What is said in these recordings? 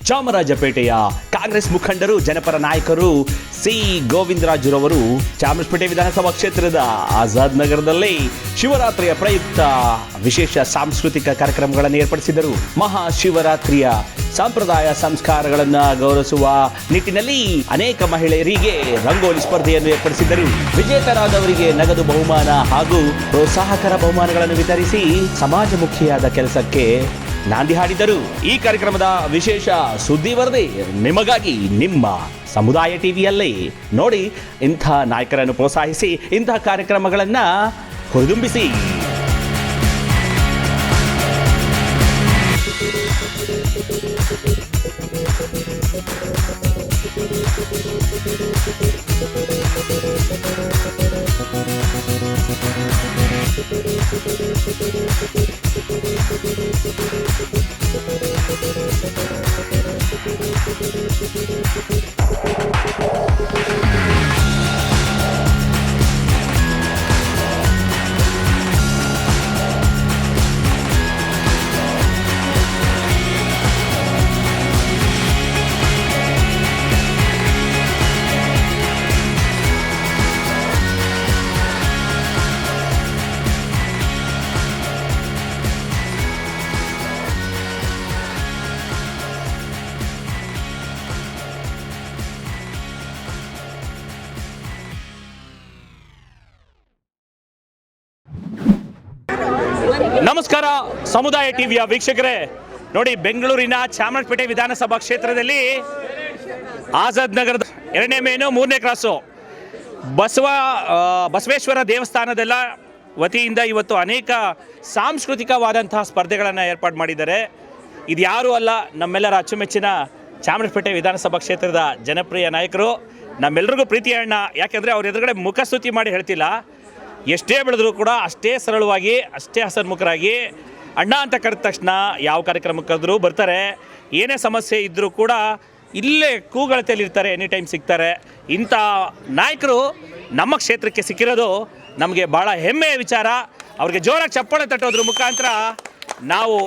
ಚಾಮರಾಜಪೇಟೆಯ ಕಾಂಗ್ರೆಸ್ ಮುಖಂಡರು ಜನಪರ ನಾಯಕರು ಸಿ ಗೋವಿಂದರಾಜುರವರು ಚಾಮರಾಜಪೇಟೆ ವಿಧಾನಸಭಾ ಕ್ಷೇತ್ರದ ಆಜಾದ್ ನಗರದಲ್ಲಿ ಶಿವರಾತ್ರಿಯ ಪ್ರಯುಕ್ತ ವಿಶೇಷ ಸಾಂಸ್ಕೃತಿಕ ಕಾರ್ಯಕ್ರಮಗಳನ್ನು ಏರ್ಪಡಿಸಿದರು. ಮಹಾಶಿವರಾತ್ರಿಯ ಸಂಪ್ರದಾಯ ಸಂಸ್ಕಾರಗಳನ್ನು ಗೌರವಿಸುವ ನಿಟ್ಟಿನಲ್ಲಿ ಅನೇಕ ಮಹಿಳೆಯರಿಗೆ ರಂಗೋಲಿ ಸ್ಪರ್ಧೆಯನ್ನು ಏರ್ಪಡಿಸಿದ್ದರು. ವಿಜೇತರಾದವರಿಗೆ ನಗದು ಬಹುಮಾನ ಹಾಗೂ ಪ್ರೋತ್ಸಾಹಕರ ಬಹುಮಾನಗಳನ್ನು ವಿತರಿಸಿ ಸಮಾಜಮುಖಿಯಾದ ಕೆಲಸಕ್ಕೆ ನಾಂದಿ ಹಾಡಿದರು. ಈ ಕಾರ್ಯಕ್ರಮದ ವಿಶೇಷ ಸುದ್ದಿ ವರದಿ ನಿಮಗಾಗಿ ನಿಮ್ಮ ಸಮುದಾಯ ಟಿವಿಯಲ್ಲಿ ನೋಡಿ. ಇಂಥ ನಾಯಕರನ್ನು ಪ್ರೋತ್ಸಾಹಿಸಿ ಇಂತಹ ಕಾರ್ಯಕ್ರಮಗಳನ್ನು ಹುರಿದುಂಬಿಸಿ. ನಮಸ್ಕಾರ ಸಮುದಾಯ ಟಿವಿಯ ವೀಕ್ಷಕರೇ, ನೋಡಿ ಬೆಂಗಳೂರಿನ ಚಾಮರಾಜಪೇಟೆ ವಿಧಾನಸಭಾ ಕ್ಷೇತ್ರದಲ್ಲಿ ಆಜಾದ್ ನಗರದ 2ನೇ ಮೇನು 3ನೇ ಕ್ರಾಸು ಬಸವೇಶ್ವರ ದೇವಸ್ಥಾನದೆಲ್ಲ ವತಿಯಿಂದ ಇವತ್ತು ಅನೇಕ ಸಾಂಸ್ಕೃತಿಕವಾದಂತಹ ಸ್ಪರ್ಧೆಗಳನ್ನು ಏರ್ಪಾಡು ಮಾಡಿದ್ದಾರೆ. ಇದು ಯಾರೂ ಅಲ್ಲ, ನಮ್ಮೆಲ್ಲರ ಅಚ್ಚುಮೆಚ್ಚಿನ ಚಾಮರಾಜಪೇಟೆ ವಿಧಾನಸಭಾ ಕ್ಷೇತ್ರದ ಜನಪ್ರಿಯ ನಾಯಕರು, ನಮ್ಮೆಲ್ಲರಿಗೂ ಪ್ರೀತಿಯ ಅಣ್ಣ. ಯಾಕೆಂದರೆ ಅವ್ರ ಎದುರುಗಡೆ ಮುಖಸ್ತುತಿ ಮಾಡಿ ಹೇಳ್ತಿಲ್ಲ, ಎಷ್ಟೇ ಬೆಳೆದರೂ ಕೂಡ ಅಷ್ಟೇ ಸರಳವಾಗಿ ಅಷ್ಟೇ ಹಸನ್ಮುಖರಾಗಿ ಅಣ್ಣ ಅಂತ ಕರೆದ ತಕ್ಷಣ ಯಾವ ಕಾರ್ಯಕ್ರಮಕ್ಕೆ ಕರೆದ್ರೂ ಬರ್ತಾರೆ. ಏನೇ ಸಮಸ್ಯೆ ಇದ್ದರೂ ಕೂಡ ಇಲ್ಲೇ ಕೂಗಳತೆಯಲ್ಲಿರ್ತಾರೆ, ಎನಿ ಟೈಮ್ ಸಿಗ್ತಾರೆ. ಇಂಥ ನಾಯಕರು ನಮ್ಮ ಕ್ಷೇತ್ರಕ್ಕೆ ಸಿಕ್ಕಿರೋದು ನಮಗೆ ಭಾಳ ಹೆಮ್ಮೆಯ ವಿಚಾರ. ಅವ್ರಿಗೆ ಜೋರಾಗಿ ಚಪ್ಪಾಳೆ ತಟ್ಟೋದ್ರ ಮುಖಾಂತರ ನಾವು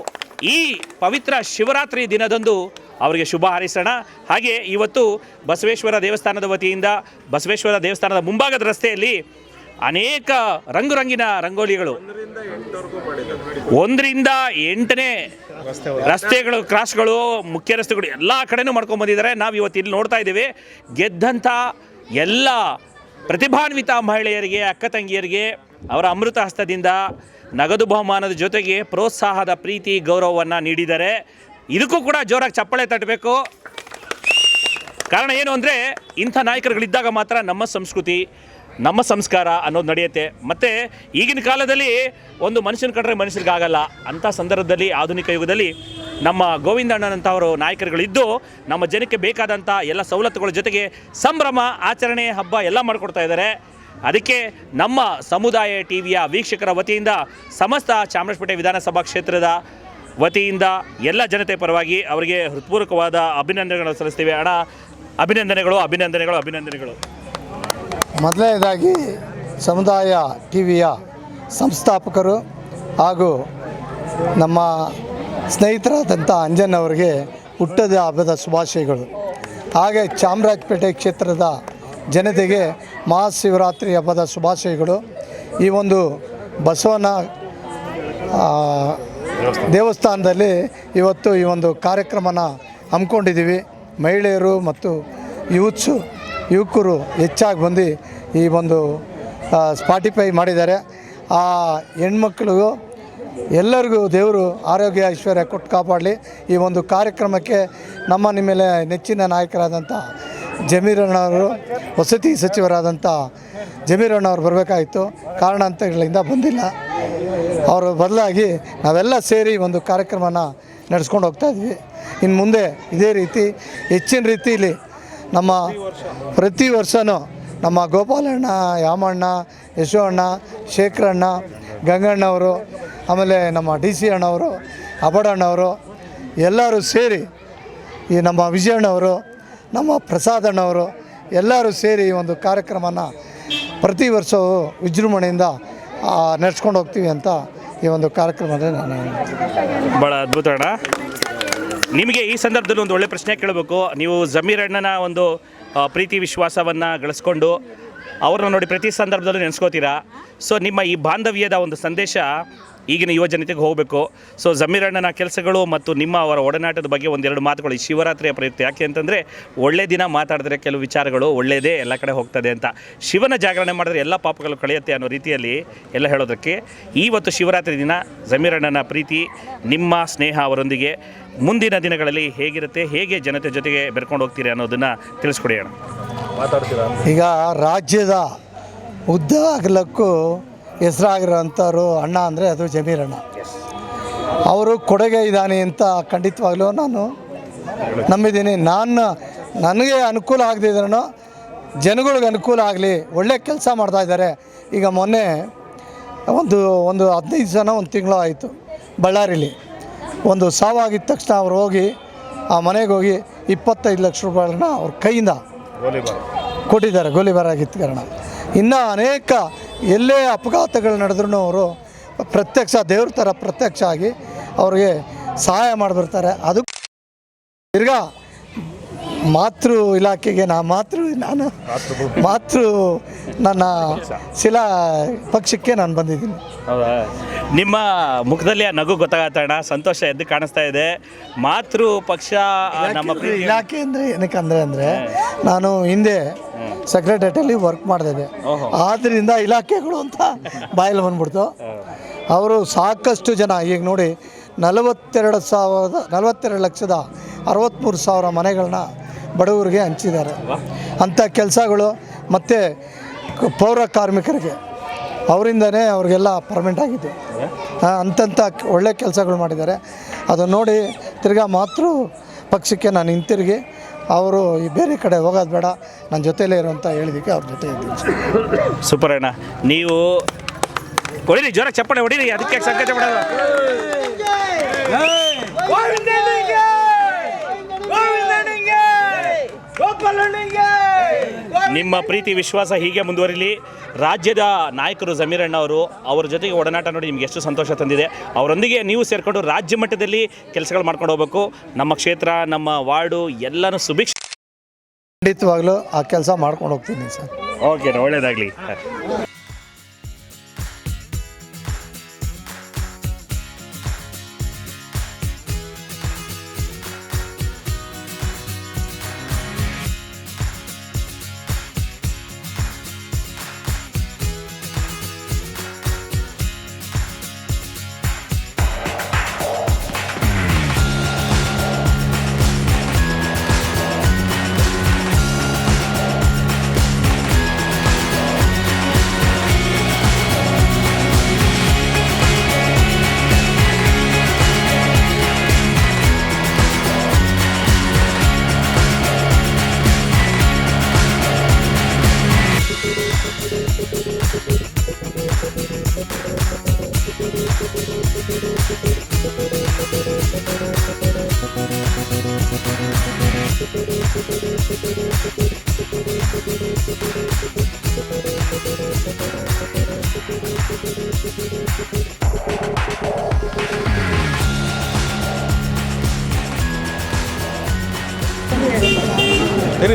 ಈ ಪವಿತ್ರ ಶಿವರಾತ್ರಿ ದಿನದಂದು ಅವರಿಗೆ ಶುಭ ಹಾರೈಸೋಣ. ಹಾಗೆ ಇವತ್ತು ಬಸವೇಶ್ವರ ದೇವಸ್ಥಾನದ ವತಿಯಿಂದ ಬಸವೇಶ್ವರ ದೇವಸ್ಥಾನದ ಮುಂಭಾಗದ ರಸ್ತೆಯಲ್ಲಿ ಅನೇಕ ರಂಗುರಂಗಿನ ರಂಗೋಲಿಗಳು 1ರಿಂದ 8ನೇ ರಸ್ತೆಗಳು, ಕ್ರಾಸ್ಗಳು, ಮುಖ್ಯ ರಸ್ತೆಗಳು ಎಲ್ಲ ಕಡೆನೂ ಮಾಡ್ಕೊಂಡು ಬಂದಿದ್ದಾರೆ. ನಾವು ಇವತ್ತು ಇಲ್ಲಿ ನೋಡ್ತಾ ಇದ್ದೀವಿ. ಗೆದ್ದಂಥ ಎಲ್ಲ ಪ್ರತಿಭಾನ್ವಿತ ಮಹಿಳೆಯರಿಗೆ, ಅಕ್ಕ ತಂಗಿಯರಿಗೆ ಅವರ ಅಮೃತ ಹಸ್ತದಿಂದ ನಗದು ಬಹುಮಾನದ ಜೊತೆಗೆ ಪ್ರೋತ್ಸಾಹದ ಪ್ರೀತಿ ಗೌರವವನ್ನು ನೀಡಿದ್ದಾರೆ. ಇದಕ್ಕೂ ಕೂಡ ಜೋರಾಗಿ ಚಪ್ಪಾಳೆ ತಟ್ಟಬೇಕು. ಕಾರಣ ಏನು ಅಂದರೆ, ಇಂಥ ನಾಯಕರುಗಳಿದ್ದಾಗ ಮಾತ್ರ ನಮ್ಮ ಸಂಸ್ಕೃತಿ, ನಮ್ಮ ಸಂಸ್ಕಾರ ಅನ್ನೋದು ನಡೆಯುತ್ತೆ. ಮತ್ತು ಈಗಿನ ಕಾಲದಲ್ಲಿ ಒಂದು ಮನುಷ್ಯನ ಕಂಡ್ರೆ ಮನುಷ್ಯರಿಗಾಗಲ್ಲ. ಅಂಥ ಸಂದರ್ಭದಲ್ಲಿ ಆಧುನಿಕ ಯುಗದಲ್ಲಿ ನಮ್ಮ ಗೋವಿಂದಣ್ಣನಂಥವರು ನಾಯಕರುಗಳಿದ್ದು ನಮ್ಮ ಜನಕ್ಕೆ ಬೇಕಾದಂಥ ಎಲ್ಲ ಸವಲತ್ತುಗಳ ಜೊತೆಗೆ ಸಂಭ್ರಮ, ಆಚರಣೆ, ಹಬ್ಬ ಎಲ್ಲ ಮಾಡಿಕೊಡ್ತಾ ಇದ್ದಾರೆ. ಅದಕ್ಕೆ ನಮ್ಮ ಸಮುದಾಯ ಟಿವಿಯ ವೀಕ್ಷಕರ ವತಿಯಿಂದ ಸಮಸ್ತ ಚಾಮರಾಜಪೇಟೆ ವಿಧಾನಸಭಾ ಕ್ಷೇತ್ರದ ವತಿಯಿಂದ ಎಲ್ಲ ಜನತೆ ಪರವಾಗಿ ಅವರಿಗೆ ಹೃತ್ಪೂರ್ವಕವಾದ ಅಭಿನಂದನೆಗಳನ್ನು ಸಲ್ಲಿಸ್ತೀವಿ. ಅಣ್ಣ, ಅಭಿನಂದನೆಗಳು, ಅಭಿನಂದನೆಗಳು, ಅಭಿನಂದನೆಗಳು. ಮೊದಲನೇದಾಗಿ ಸಮುದಾಯ ಟಿವಿಯ ಸಂಸ್ಥಾಪಕರು ಹಾಗೂ ನಮ್ಮ ಸ್ನೇಹಿತರಾದಂಥ ಅಂಜನ್ ಅವರಿಗೆ ಹುಟ್ಟದ ಹಬ್ಬದ ಶುಭಾಶಯಗಳು. ಹಾಗೆ ಚಾಮರಾಜಪೇಟೆ ಕ್ಷೇತ್ರದ ಜನತೆಗೆ ಮಹಾಶಿವರಾತ್ರಿ ಹಬ್ಬದ ಶುಭಾಶಯಗಳು. ಈ ಒಂದು ಬಸವನ ದೇವಸ್ಥಾನದಲ್ಲಿ ಇವತ್ತು ಈ ಒಂದು ಕಾರ್ಯಕ್ರಮನ ಹಮ್ಮಿಕೊಂಡಿದ್ದೀವಿ. ಮಹಿಳೆಯರು ಮತ್ತು ಯುವಕರು ಹೆಚ್ಚಾಗಿ ಬಂದು ಈ ಒಂದು ಸ್ಪಾಟಿಫೈ ಮಾಡಿದ್ದಾರೆ. ಆ ಹೆಣ್ಮಕ್ಳಿಗೂ ಎಲ್ಲರಿಗೂ ದೇವರು ಆರೋಗ್ಯ ಐಶ್ವರ್ಯ ಕೊಟ್ಟು ಕಾಪಾಡಲಿ. ಈ ಒಂದು ಕಾರ್ಯಕ್ರಮಕ್ಕೆ ನಿಮ್ಮೆಲ್ಲ ನೆಚ್ಚಿನ ನಾಯಕರಾದಂಥ ಜಮೀರಣ್ಣವರು, ವಸತಿ ಸಚಿವರಾದಂಥ ಜಮೀರಣ್ಣವ್ರು ಬರಬೇಕಾಗಿತ್ತು. ಕಾರಣಾಂತರಗಳಿಂದ ಬಂದಿಲ್ಲ. ಅವರು ಬದಲಾಗಿ ನಾವೆಲ್ಲ ಸೇರಿ ಒಂದು ಕಾರ್ಯಕ್ರಮನ ನಡೆಸ್ಕೊಂಡು ಹೋಗ್ತಾಯಿದ್ವಿ. ಇನ್ನು ಮುಂದೆ ಇದೇ ರೀತಿ ಹೆಚ್ಚಿನ ರೀತಿಯಲ್ಲಿ ನಮ್ಮ ಪ್ರತಿ ವರ್ಷವೂ ನಮ್ಮ ಗೋಪಾಲಣ್ಣ, ಯಾಮಣ್ಣ, ಯಶೋಣ್ಣ, ಶೇಖರಣ್ಣ, ಗಂಗಣ್ಣವರು, ಆಮೇಲೆ ನಮ್ಮ DC ಅಣ್ಣವರು, ಅಬಡಣ್ಣವರು ಎಲ್ಲರೂ ಸೇರಿ, ಈ ನಮ್ಮ ವಿಜಯಣ್ಣವರು, ನಮ್ಮ ಪ್ರಸಾದಣ್ಣವರು ಎಲ್ಲರೂ ಸೇರಿ ಈ ಒಂದು ಕಾರ್ಯಕ್ರಮನ ಪ್ರತಿ ವರ್ಷವೂ ವಿಜೃಂಭಣೆಯಿಂದ ನಡೆಸ್ಕೊಂಡು ಹೋಗ್ತೀವಿ ಅಂತ ಈ ಒಂದು ಕಾರ್ಯಕ್ರಮದಲ್ಲಿ ನಾನು ಭಾಳ ಅದ್ಭುತ ಅಣ್ಣ. ನಿಮಗೆ ಈ ಸಂದರ್ಭದಲ್ಲಿ ಒಂದು ಒಳ್ಳೆ ಪ್ರಶ್ನೆ ಕೇಳಬೇಕು. ನೀವು ಜಮೀರ್ ಅಣ್ಣನ ಒಂದು ಪ್ರೀತಿ ವಿಶ್ವಾಸವನ್ನು ಗಳಿಸ್ಕೊಂಡು ಅವ್ರನ್ನ ನೋಡಿ ಪ್ರತಿ ಸಂದರ್ಭದಲ್ಲೂ ನೆನೆಸ್ಕೋತೀರಾ. ಸೊ ನಿಮ್ಮ ಈ ಬಾಂಧವ್ಯದ ಒಂದು ಸಂದೇಶ ಈಗಿನ ಯುವ ಜನತೆಗೆ ಹೋಗಬೇಕು. ಸೊ ಜಮೀರ್ ಅಣ್ಣನ ಕೆಲಸಗಳು ಮತ್ತು ನಿಮ್ಮ ಅವರ ಒಡನಾಟದ ಬಗ್ಗೆ ಒಂದೆರಡು ಮಾತುಗಳು ಈ ಶಿವರಾತ್ರಿಯ ಪ್ರಯುಕ್ತ. ಯಾಕೆ ಅಂತಂದರೆ ಒಳ್ಳೆ ದಿನ ಮಾತಾಡಿದ್ರೆ ಕೆಲವು ವಿಚಾರಗಳು ಒಳ್ಳೆಯದೇ ಎಲ್ಲ ಕಡೆ ಹೋಗ್ತದೆ ಅಂತ. ಶಿವನ ಜಾಗರಣೆ ಮಾಡಿದ್ರೆ ಎಲ್ಲ ಪಾಪಗಳು ಕಳೆಯುತ್ತೆ ಅನ್ನೋ ರೀತಿಯಲ್ಲಿ ಎಲ್ಲ ಹೇಳೋದಕ್ಕೆ ಇವತ್ತು ಶಿವರಾತ್ರಿ ದಿನ ಜಮೀರ್ ಅಣ್ಣನ ಪ್ರೀತಿ, ನಿಮ್ಮ ಸ್ನೇಹ ಅವರೊಂದಿಗೆ ಮುಂದಿನ ದಿನಗಳಲ್ಲಿ ಹೇಗಿರುತ್ತೆ, ಹೇಗೆ ಜನತೆ ಜೊತೆಗೆ ಬೆರ್ಕೊಂಡು ಹೋಗ್ತೀರಿ ಅನ್ನೋದನ್ನು ತಿಳಿಸ್ಕೊಡಿ ಅಣ್ಣ. ಈಗ ರಾಜ್ಯದ ಉದ್ದಾಗಲಕ್ಕೂ ಹೆಸರಾಗಿರೋಂಥವ್ರು ಅಣ್ಣ ಅಂದರೆ ಅದು ಜಮೀರ್ ಅಣ್ಣ. ಅವರು ಕೊಡುಗೆ ಇದ್ದಾನೆ ಅಂತ ಖಂಡಿತವಾಗ್ಲೂ ನಾನು ನಂಬಿದ್ದೀನಿ. ನನಗೆ ಅನುಕೂಲ ಆಗದಿದ್ರೂ ಜನಗಳಿಗೆ ಅನುಕೂಲ ಆಗಲಿ, ಒಳ್ಳೆ ಕೆಲಸ ಮಾಡ್ತಾಯಿದ್ದಾರೆ. ಈಗ ಮೊನ್ನೆ ಒಂದು 15 ಜನ ಒಂದು ತಿಂಗಳು ಆಯಿತು ಬಳ್ಳಾರಿಲಿ ಒಂದು ಸಾವಾಗಿದ್ದ ತಕ್ಷಣ ಅವ್ರು ಹೋಗಿ ಆ ಮನೆಗೆ ಹೋಗಿ 25 ಲಕ್ಷ ರೂಪಾಯಿಗಳನ್ನ ಅವ್ರ ಕೈಯಿಂದ ಕೊಟ್ಟಿದ್ದಾರೆ, ಗೋಲಿಬಾರ್ ಆಗಿದ್ದ ಕಾರಣ. ಇನ್ನು ಅನೇಕ ಎಲ್ಲೇ ಅಪಘಾತಗಳು ನಡೆದ್ರೂ ಅವರು ಪ್ರತ್ಯಕ್ಷ ದೇವ್ರ ಥರ ಪ್ರತ್ಯಕ್ಷ ಆಗಿ ಅವ್ರಿಗೆ ಸಹಾಯ ಮಾಡಿಬಿಡ್ತಾರೆ. ಅದು ತಿರ್ಗಾ ಮಾತೃ ಇಲಾಖೆಗೆ ನಾನು ನನ್ನ ಶಿಲಾ ಪಕ್ಷಕ್ಕೆ ನಾನು ಬಂದಿದ್ದೀನಿ. ಹೌದಾ? ನಿಮ್ಮ ಮುಖದಲ್ಲಿ ಆ ನಗು ಗೊತ್ತಾಗತ್ತಣ್ಣ, ಸಂತೋಷ ಎದ್ದು ಕಾಣಿಸ್ತಾ ಇದೆ. ಮಾತೃ ಪಕ್ಷ ನಮ್ಮ ಪ್ರೀತಿ ಇಲಾಖೆ ಅಂದರೆ ಏನಕ್ಕೆ ಅಂದರೆ ನಾನು ಹಿಂದೆ ಸೆಕ್ರೆಟರಿಯೇಟಲ್ಲಿ ವರ್ಕ್ ಮಾಡ್ತಿದ್ದೆ. ಆದ್ದರಿಂದ ಇಲಾಖೆಗಳು ಅಂತ ಬಾಯಲ್ಲಿ ಬಂದ್ಬಿಡ್ತು. ಅವರು ಸಾಕಷ್ಟು ಜನ ಈಗ ನೋಡಿ 42,63,000 ಮನೆಗಳನ್ನ ಬಡವರಿಗೆ ಹಂಚಿದ್ದಾರೆ. ಅಂಥ ಕೆಲಸಗಳು ಮತ್ತು ಪೌರ ಕಾರ್ಮಿಕರಿಗೆ ಅವರಿಂದನೇ ಅವ್ರಿಗೆಲ್ಲ ಪರ್ಮನೆಂಟ್ ಆಗಿದ್ದು. ಅಂಥ ಒಳ್ಳೆ ಕೆಲಸಗಳು ಮಾಡಿದ್ದಾರೆ. ಅದನ್ನು ನೋಡಿ ತಿರ್ಗಾ ಮಾತೃ ಪಕ್ಷಕ್ಕೆ ನಾನು ಹಿಂತಿರುಗಿ ಅವರು ಈ ಬೇರೆ ಕಡೆ ಹೋಗೋದು ಬೇಡ, ನನ್ನ ಜೊತೆಯಲ್ಲೇ ಇರೋಂಥ ಹೇಳಿದ್ದಕ್ಕೆ ಅವ್ರ ಜೊತೆ ಇದ್ದೀನಿ. ಸೂಪರ್ ಅಣ್ಣ. ನೀವು ಹೊಡಿರಿ, ಜೋರಾಗಿ ಚಪ್ಪಳೆ ಹೊಡಿರಿ, ಅದಕ್ಕೆ ಸಂಕಟ ಮಾಡೋದು. ನಿಮ್ಮ ಪ್ರೀತಿ ವಿಶ್ವಾಸ ಹೀಗೆ ಮುಂದುವರಿಲಿ. ರಾಜ್ಯದ ನಾಯಕರು ಜಮೀರ್ ಅಣ್ಣ ಅವರು, ಅವರ ಜೊತೆಗೆ ಒಡನಾಟ ನೋಡಿ ನಿಮ್ಗೆ ಎಷ್ಟು ಸಂತೋಷ ತಂದಿದೆ. ಅವರೊಂದಿಗೆ ನೀವು ಸೇರಿಕೊಂಡು ರಾಜ್ಯ ಮಟ್ಟದಲ್ಲಿ ಕೆಲಸಗಳು ಮಾಡ್ಕೊಂಡು ಹೋಗಬೇಕು. ನಮ್ಮ ಕ್ಷೇತ್ರ, ನಮ್ಮ ವಾರ್ಡು ಎಲ್ಲನೂ ಸುಭಿಕ್ಷ. ಖಂಡಿತವಾಗ್ಲೂ ಆ ಕೆಲಸ ಮಾಡ್ಕೊಂಡು ಹೋಗ್ತೀನಿ ಸರ್. ಓಕೆ, ಒಳ್ಳೆಯದಾಗಲಿ.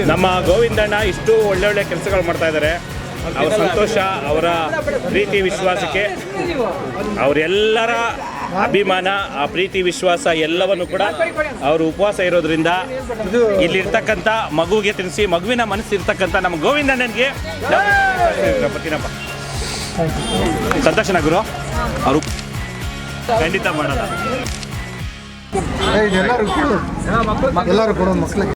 ನಮ್ಮ ಗೋವಿಂದಣ್ಣ ಇಷ್ಟು ಒಳ್ಳೊಳ್ಳೆ ಕೆಲಸಗಳು ಮಾಡ್ತಾ ಇದ್ದಾರೆ. ಅವರ ಸಂತೋಷ, ಅವರ ಪ್ರೀತಿ ವಿಶ್ವಾಸಕ್ಕೆ, ಅವರೆಲ್ಲರ ಅಭಿಮಾನ, ಆ ಪ್ರೀತಿ ವಿಶ್ವಾಸ ಎಲ್ಲವನ್ನು ಕೂಡ ಅವರು ಉಪವಾಸ ಇರೋದ್ರಿಂದ ಇಲ್ಲಿರ್ತಕ್ಕಂಥ ಮಗುವಿಗೆ ತಿಳಿಸಿ, ಮಗುವಿನ ಮನಸ್ಸಿರ್ತಕ್ಕಂಥ ನಮ್ಮ ಗೋವಿಂದಣ್ಣನಿಗೆ ಪತಿನಪ್ಪ ಸಂತೋಷನ ಗುರು. ಅವರು ಖಂಡಿತ ಮಾಡೋಣ. ಎಲ್ಲರೂ ಕೊಡು ಮಕ್ಕಳಿಗೆ.